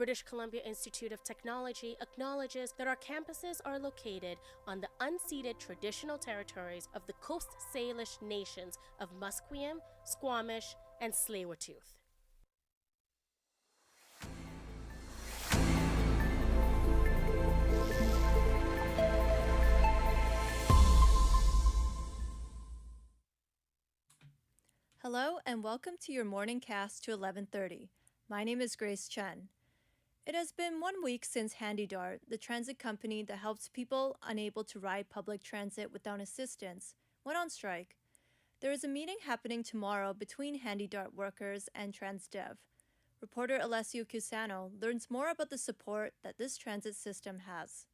British Columbia Institute of Technology acknowledges that our campuses are located on the unceded traditional territories of the Coast Salish nations of Musqueam, Squamish, and Tsleil-Waututh. Hello and welcome to your morning cast to 11:30. My name is Grace Chen. It has been 1 week since HandyDART, the transit company that helps people unable to ride public transit without assistance, went on strike. There is a meeting happening tomorrow between HandyDART workers and TransDev. Reporter Alessio Cusano learns more about the support that this transit system has.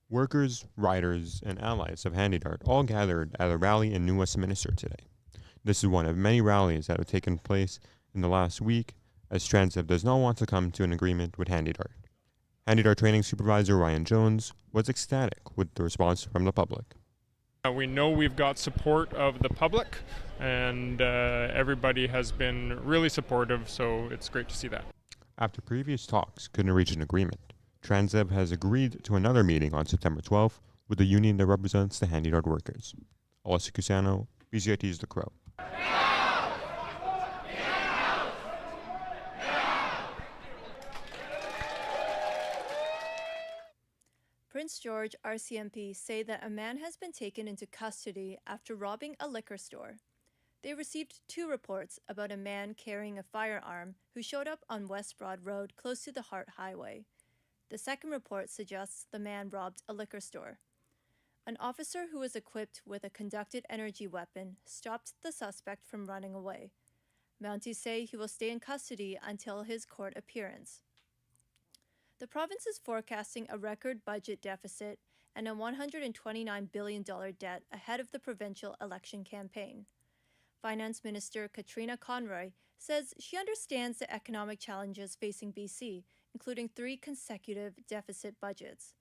Workers, riders, and allies of HandyDART all gathered at a rally in New Westminster today. This is one of many rallies that have taken place in the last week, as TransDev does not want to come to an agreement with HandyDART. HandyDART training supervisor Ryan Jones was ecstatic with the response from the public. We know we've got support of the public, and everybody has been really supportive, so it's great to see that. After previous talks couldn't reach an agreement, TransDev has agreed to another meeting on September 12th with the union that represents the HandyDART workers. Alessio Cusano, BCIT's The Crow. Prince George RCMP say that a man has been taken into custody after robbing a liquor store. They received 2 reports about a man carrying a firearm who showed up on West Broad Road close to the Hart Highway. The second report suggests the man robbed a liquor store. An officer who was equipped with a conducted energy weapon stopped the suspect from running away. Mounties say he will stay in custody until his court appearance. The province is forecasting a record budget deficit and a $129 billion debt ahead of the provincial election campaign. Finance Minister Katrina Conroy says she understands the economic challenges facing BC, including 3 consecutive deficit budgets.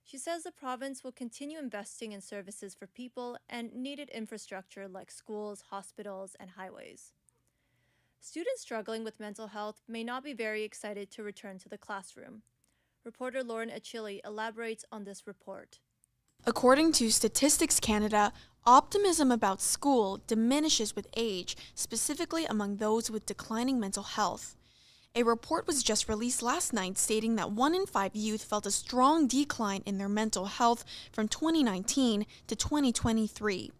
She says the province will continue investing in services for people and needed infrastructure like schools, hospitals, and highways. Students struggling with mental health may not be very excited to return to the classroom. Reporter Lauren Achille elaborates on this report. According to Statistics Canada, optimism about school diminishes with age, specifically among those with declining mental health. A report was just released last night stating that 1 in 5 youth felt a strong decline in their mental health from 2019 to 2023.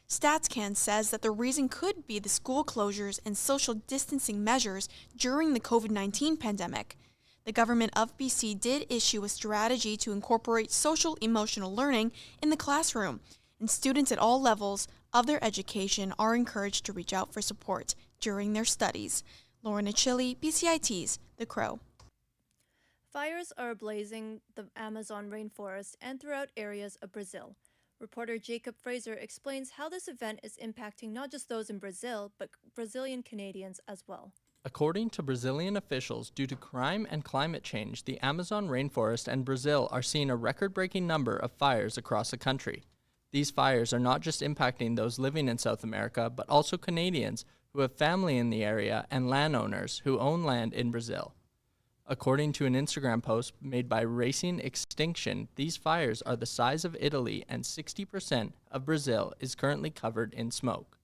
StatsCan says that the reason could be the school closures and social distancing measures during the COVID-19 pandemic. The government of BC did issue a strategy to incorporate social-emotional learning in the classroom, and students at all levels of their education are encouraged to reach out for support during their studies. Lauren Achille, BCIT's The Crow. Fires are blazing the Amazon rainforest and throughout areas of Brazil. Reporter Jacob Fraser explains how this event is impacting not just those in Brazil, but Brazilian Canadians as well. According to Brazilian officials, due to crime and climate change, the Amazon rainforest and Brazil are seeing a record-breaking number of fires across the country. These fires are not just impacting those living in South America, but also Canadians who have family in the area and landowners who own land in Brazil. According to an Instagram post made by Racing Extinction, these fires are the size of Italy and 60% of Brazil is currently covered in smoke.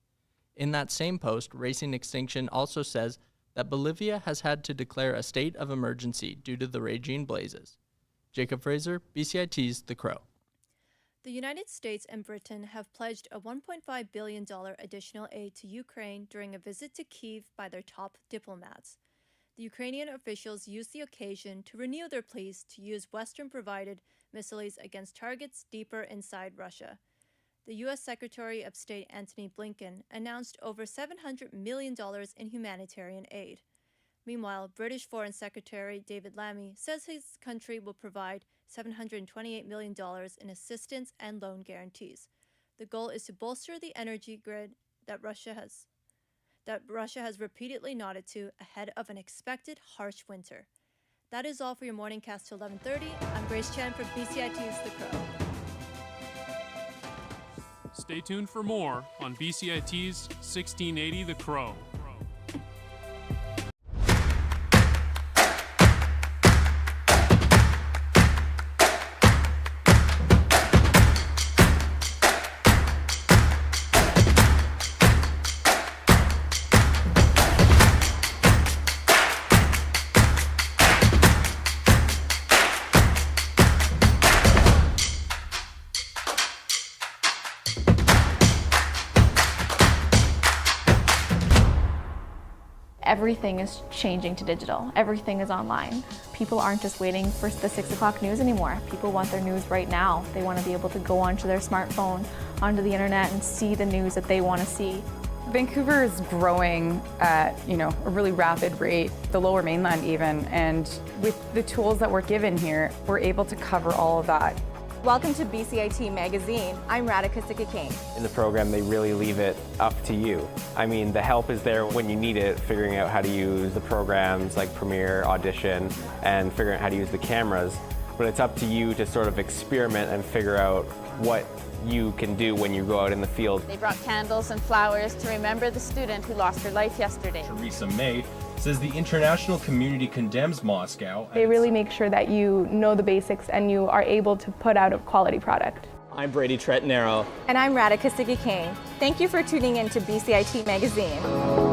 In that same post, Racing Extinction also says that Bolivia has had to declare a state of emergency due to the raging blazes. Jacob Fraser, BCIT's The Crow. The United States and Britain have pledged a $1.5 billion additional aid to Ukraine during a visit to Kyiv by their top diplomats. The Ukrainian officials used the occasion to renew their pleas to use Western-provided missiles against targets deeper inside Russia. The U.S. Secretary of State Antony Blinken announced over $700 million in humanitarian aid. Meanwhile, British Foreign Secretary David Lammy says his country will provide $728 million in assistance and loan guarantees. The goal is to bolster the energy grid that Russia has repeatedly nodded to ahead of an expected harsh winter. That is all for your morning cast till 11:30. I'm Grace Chen from BCIT's The Crow. Stay tuned for more on BCIT's 1680 The Crow. everything is changing to digital. Everything is online. People aren't just waiting for the 6 o'clock news anymore. People want their news right now. They want to be able to go onto their smartphone, onto the internet, and see the news that they want to see. Vancouver is growing at, a really rapid rate, the Lower Mainland even, and with the tools that we're given here, we're able to cover all of that. Welcome to BCIT Magazine. I'm Radhika Sikakane. In the program, they really leave it up to you. I mean, the help is there when you need it, figuring out how to use the programs like Premiere, Audition, and figuring out how to use the cameras. But it's up to you to sort of experiment and figure out what you can do when you go out in the field. They brought candles and flowers to remember the student who lost her life yesterday. Theresa May says the international community condemns Moscow. They really make sure that you know the basics and you are able to put out a quality product. I'm Brady Tretnero. And I'm Radhika Sikakane. Thank you for tuning in to BCIT Magazine.